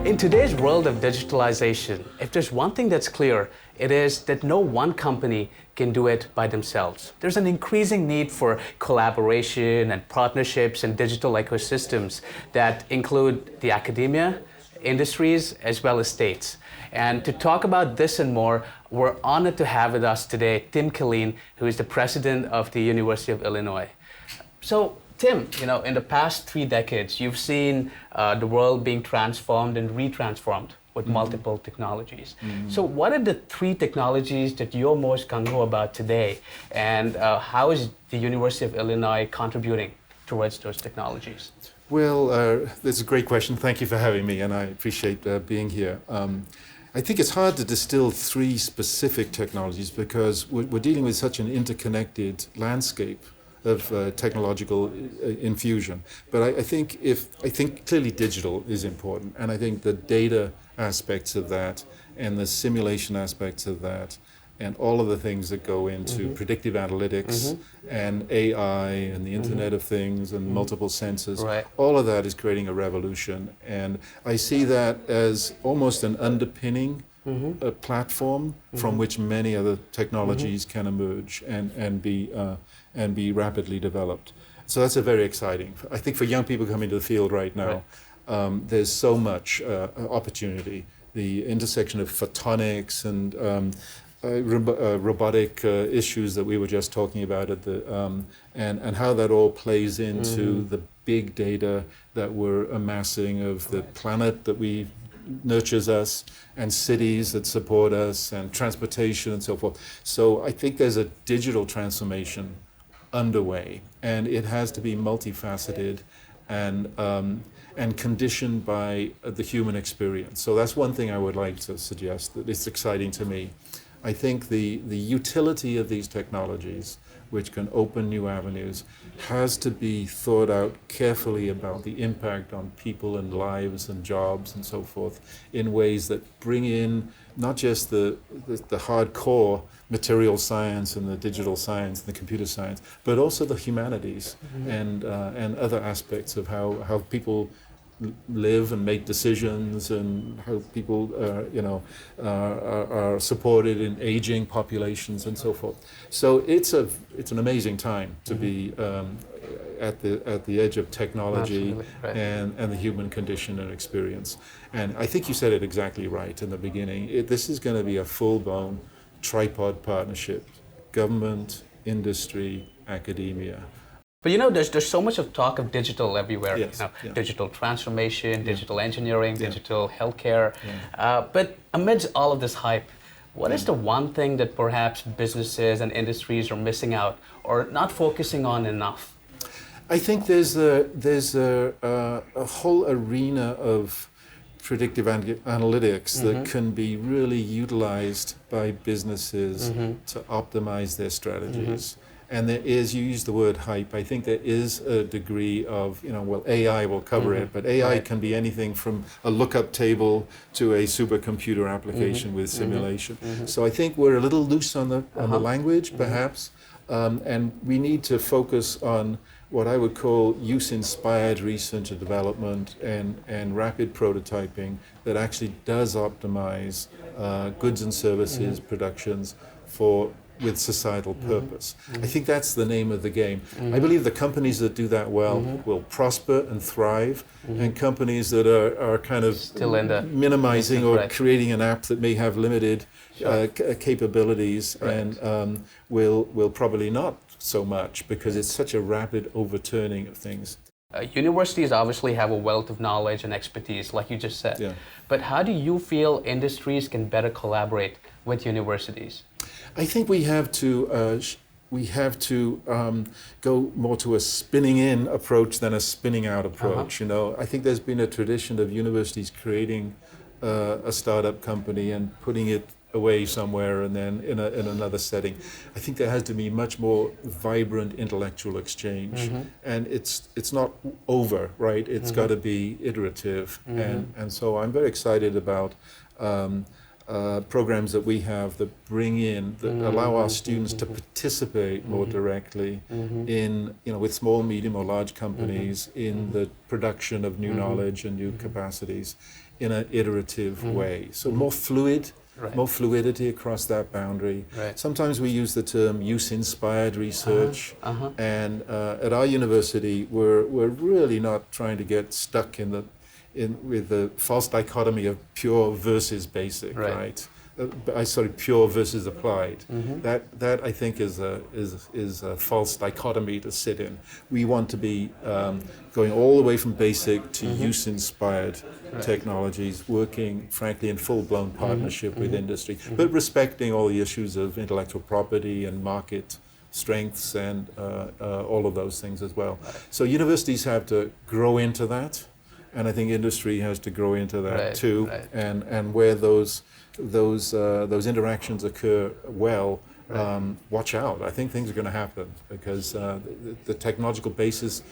In today's world of digitalization, if there's one thing that's clear, it is that no one company can do it by themselves. There's an increasing need for collaboration and partnerships and digital ecosystems that include the academia, industries, as well as states. And to talk about this and more, we're honored to have with us today Tim Killeen, who is the president of the University of Illinois. So, Tim, in the past 3 decades, you've seen the world being transformed and retransformed with multiple technologies. So what are the 3 technologies that you're most gung ho about today? And how is the University of Illinois contributing towards those technologies? Well, that's a great question. Thank you for having me, and I appreciate being here. I think it's hard to distill 3 specific technologies because we're dealing with such an interconnected landscape of technological infusion. But I think clearly digital is important, and I think the data aspects of that and the simulation aspects of that and all of the things that go into predictive analytics and AI and the Internet of Things and multiple sensors, all of that is creating a revolution. And I see that as almost an underpinning a platform from which many other technologies can emerge and be rapidly developed. So that's a very exciting. I think for young people coming to the field right now, there's so much opportunity. The intersection of photonics and robotic issues that we were just talking about at the and how that all plays into the big data that we're amassing of the planet that we nurtures us and cities that support us and transportation and so forth. So I think there's a digital transformation underway, and it has to be multifaceted and conditioned by the human experience. So that's one thing I would like to suggest that it's exciting to me. I think the utility of these technologies, which can open new avenues, has to be thought out carefully about the impact on people and lives and jobs and so forth in ways that bring in not just the hardcore material science and the digital science and the computer science, but also the humanities and other aspects of how people live and make decisions and how people are supported in aging populations and so forth. So it's an amazing time to be at the edge of technology and the human condition and experience. And I think you said it exactly right in the beginning. This is going to be a full-blown tripod partnership: government, industry, academia. But there's so much of talk of digital everywhere. Digital transformation, digital engineering, digital healthcare. But amidst all of this hype, what is the one thing that perhaps businesses and industries are missing out or not focusing on enough? I think there's a whole arena of predictive analytics that can be really utilized by businesses to optimize their strategies. And there is, you use the word hype, I think there is a degree of, AI will cover it, but AI can be anything from a lookup table to a supercomputer application with simulation. So I think we're a little loose on the language, perhaps, and we need to focus on what I would call use-inspired research and development and rapid prototyping that actually does optimize goods and services productions with societal purpose. I think that's the name of the game. I believe the companies that do that well will prosper and thrive, and companies that are kind of minimizing or creating an app that may have limited capabilities and will probably not so much because it's such a rapid overturning of things. Universities obviously have a wealth of knowledge and expertise, like you just said. But how do you feel industries can better collaborate with universities? I think we have to go more to a spinning in approach than a spinning out approach. I think there's been a tradition of universities creating a startup company and putting it away somewhere and then in another setting. I think there has to be much more vibrant intellectual exchange, and it's not over, right? It's got to be iterative, and so I'm very excited about programs that we have that bring in, that allow our students to participate more directly in, with small, medium, or large companies in the production of new knowledge and new capacities in an iterative way. So more fluid, more fluidity across that boundary. Sometimes we use the term use-inspired research, and at our university, we're really not trying to get stuck with the false dichotomy of pure versus basic, right? Pure versus applied. That I think is a false dichotomy to sit in. We want to be going all the way from basic to use-inspired technologies, working, frankly, in full-blown partnership with industry, but respecting all the issues of intellectual property and market strengths and all of those things as well. So universities have to grow into that. And I think industry has to grow into that too, and where those interactions occur well, watch out. I think things are going to happen because the technological base is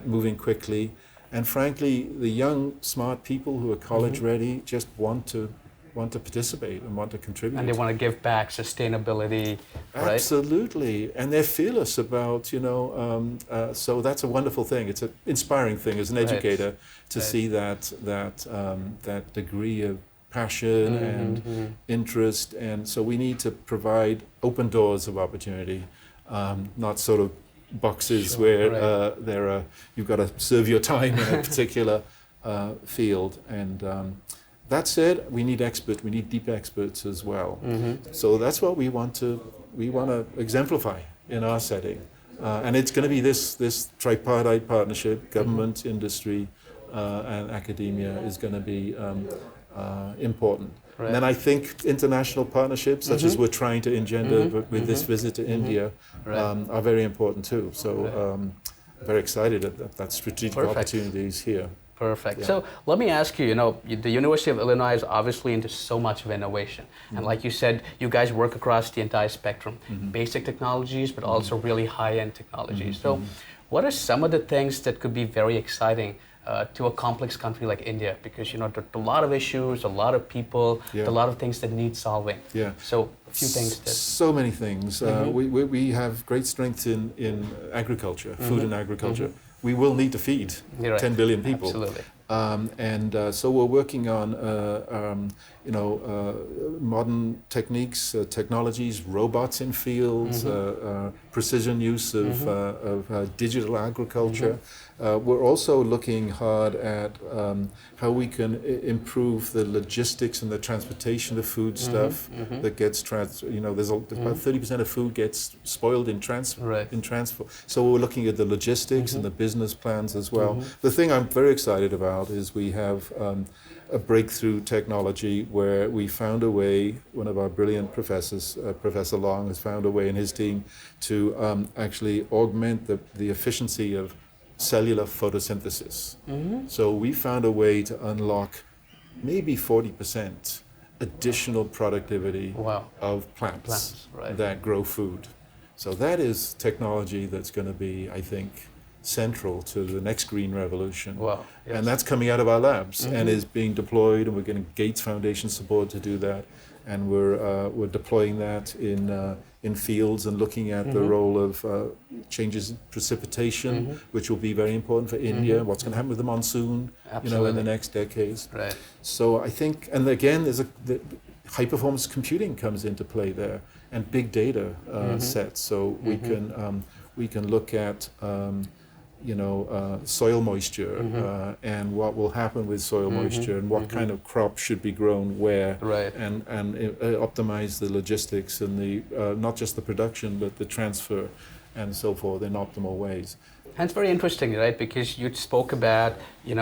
moving quickly, and frankly, the young, smart people who are college ready just want to participate and want to contribute. And they want to give back sustainability, right? Absolutely. And they're fearless about, so that's a wonderful thing. It's an inspiring thing as an educator to see that degree of passion and interest. And so we need to provide open doors of opportunity, not sort of boxes where you've got to serve your time in a particular field. And that said, we need experts. We need deep experts as well. So that's what we want to exemplify in our setting, and it's going to be this tripartite partnership: government, industry, and academia is going to be important. And then I think international partnerships, such as we're trying to engender with this visit to India, are very important too. So very excited at that strategic opportunities here. Perfect. So let me ask you, the University of Illinois is obviously into so much of innovation. And like you said, you guys work across the entire spectrum, basic technologies, but also really high-end technologies. So what are some of the things that could be very exciting to a complex country like India? Because, there are a lot of issues, a lot of people, a lot of things that need solving. So a few things. So many things. We have great strength in agriculture, food and agriculture. We will need to feed 10 billion people. Absolutely. So we're working on modern techniques, technologies, robots in fields, precision use of digital agriculture. We're also looking hard at how we can improve the logistics and the transportation of food stuff that gets there's about 30% of food gets spoiled in transport. So we're looking at the logistics and the business plans as well. The thing I'm very excited about is we have a breakthrough technology where we found a way, one of our brilliant professors, Professor Long, has found a way in his team to actually augment the efficiency of cellular photosynthesis. So we found a way to unlock maybe 40% additional productivity of plants that grow food. So that is technology that's going to be, I think, central to the next green revolution. And that's coming out of our labs and is being deployed, and we're getting Gates Foundation support to do that. And we're deploying that in fields and looking at the role of changes in precipitation, which will be very important for India. What's going to happen with the monsoon, in the next decades. So I think, and again, high performance computing comes into play there, and big data sets. So we can look at soil moisture and what will happen with soil moisture and what kind of crop should be grown where, and optimize the logistics and the not just the production but the transfer and so forth in optimal ways. And it's very interesting, right? Because you spoke about,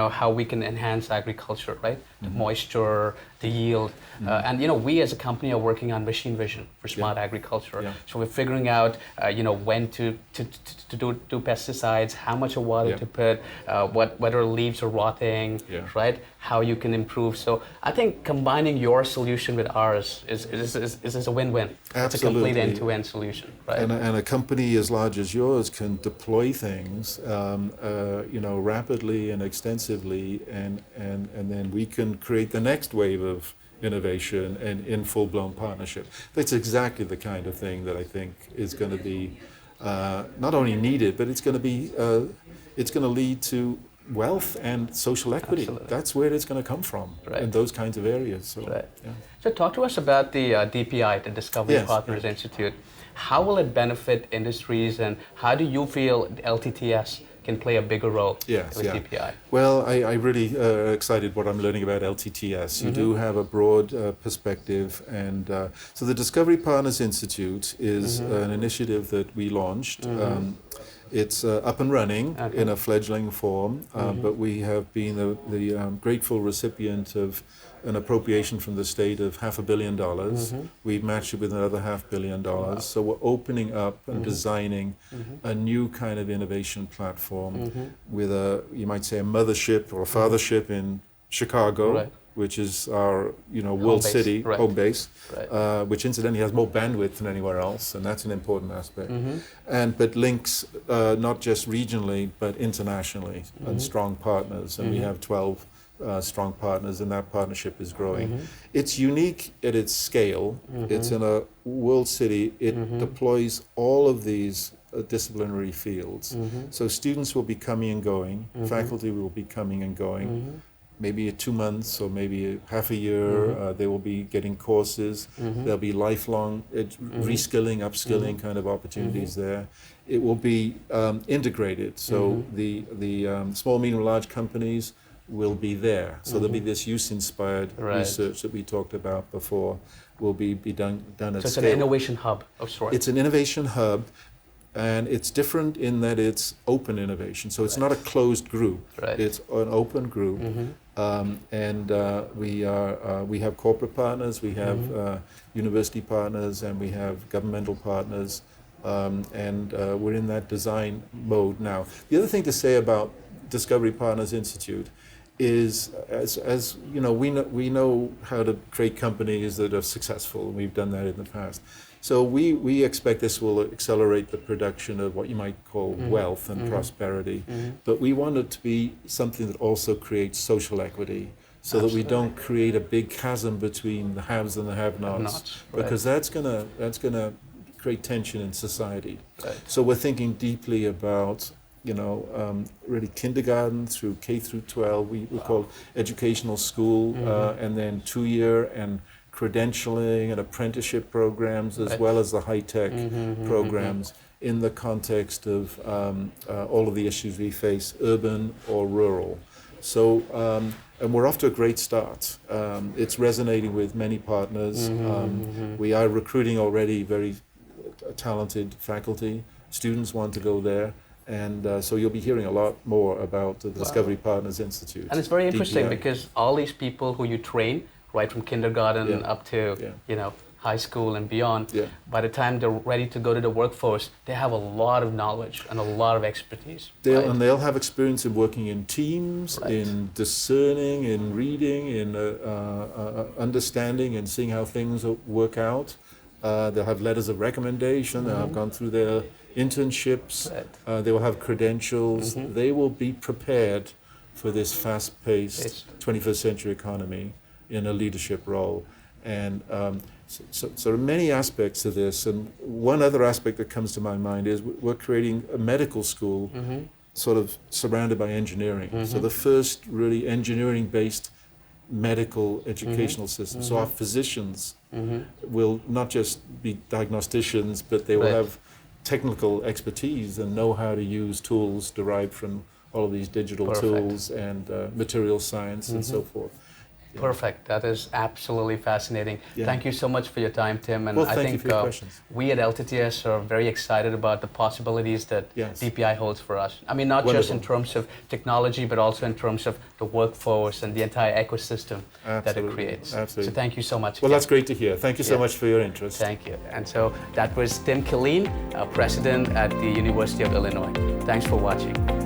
how we can enhance agriculture, right? The moisture, the yield. And, we as a company are working on machine vision for smart agriculture. So we're figuring out, when to do pesticides, how much of water to put, whether leaves are rotting, right? How you can improve. So I think combining your solution with ours is a win-win. Absolutely. It's a complete end-to-end solution, right? And a company as large as yours can deploy things, rapidly and extensively, and then we can create the next wave of innovation and in full-blown partnership. That's exactly the kind of thing that I think is going to be not only needed, but it's going to lead to wealth and social equity. Absolutely. That's where it's going to come from, in those kinds of areas. So, Right. yeah. So talk to us about the DPI, the Discovery Yes. Partners Institute. How will it benefit industries, and how do you feel LTTS can play a bigger role with DPI? Well, I really excited what I'm learning about LTTS. You do have a broad perspective, and so the Discovery Partners Institute is an initiative that we launched. It's up and running in a fledgling form, but we have been the grateful recipient of an appropriation from the state of $500 million. We've matched it with another $500 million. Wow. So we're opening up and designing a new kind of innovation platform with you might say, a mothership or a fathership in Chicago, which is our world city, home base, which incidentally has more bandwidth than anywhere else, and that's an important aspect. But links not just regionally, but internationally, and strong partners, and we have 12 strong partners, and that partnership is growing. It's unique at its scale. It's in a world city. It deploys all of these disciplinary fields. So students will be coming and going, faculty will be coming and going, maybe 2 months or maybe half a year. They will be getting courses. There'll be lifelong reskilling, upskilling kind of opportunities there. It will be integrated. So the small, medium, large companies will be there. So there'll be this use-inspired research that we talked about before will be done at scale. So it's an innovation hub of sorts. It's an innovation hub, and it's different in that it's open innovation. So it's not a closed group. It's an open group. We have corporate partners, we have university partners, and we have governmental partners. We're in that design mode now. The other thing to say about Discovery Partners Institute is, as you know, we know how to create companies that are successful, and we've done that in the past. So we expect this will accelerate the production of what you might call wealth and prosperity, but we want it to be something that also creates social equity, so that we don't create a big chasm between the haves and the have-nots, because that's gonna create tension in society. So we're thinking deeply about really kindergarten through K through 12. We call educational school, and then 2-year and credentialing and apprenticeship programs, as well as the high-tech programs in the context of all of the issues we face, urban or rural. So, and we're off to a great start. It's resonating with many partners. We are recruiting already very talented faculty. Students want to go there. And so you'll be hearing a lot more about the Discovery Partners Institute. And it's very interesting DPI. Because all these people who you train, right from kindergarten up to high school and beyond, by the time they're ready to go to the workforce, they have a lot of knowledge and a lot of expertise. And they'll have experience in working in teams, in discerning, in reading, in understanding and seeing how things work out. They'll have letters of recommendation. They'll have gone through their internships. They will have credentials. They will be prepared for this fast-paced 21st century economy in a leadership role. And so there are many aspects to this. And one other aspect that comes to my mind is we're creating a medical school sort of surrounded by engineering. So the first really engineering-based medical educational system. So our physicians will not just be diagnosticians, but they will have technical expertise and know how to use tools derived from all of these digital tools and material science and so forth. Perfect. That is absolutely fascinating. Thank you so much for your time, Tim. And well, I think we at LTTS are very excited about the possibilities that DPI holds for us. I mean, not just in terms of technology, but also in terms of the workforce and the entire ecosystem that it creates. Absolutely. So thank you so much. Well, that's great to hear. Thank you so much for your interest. Thank you. And so that was Tim Killeen, President at the University of Illinois. Thanks for watching.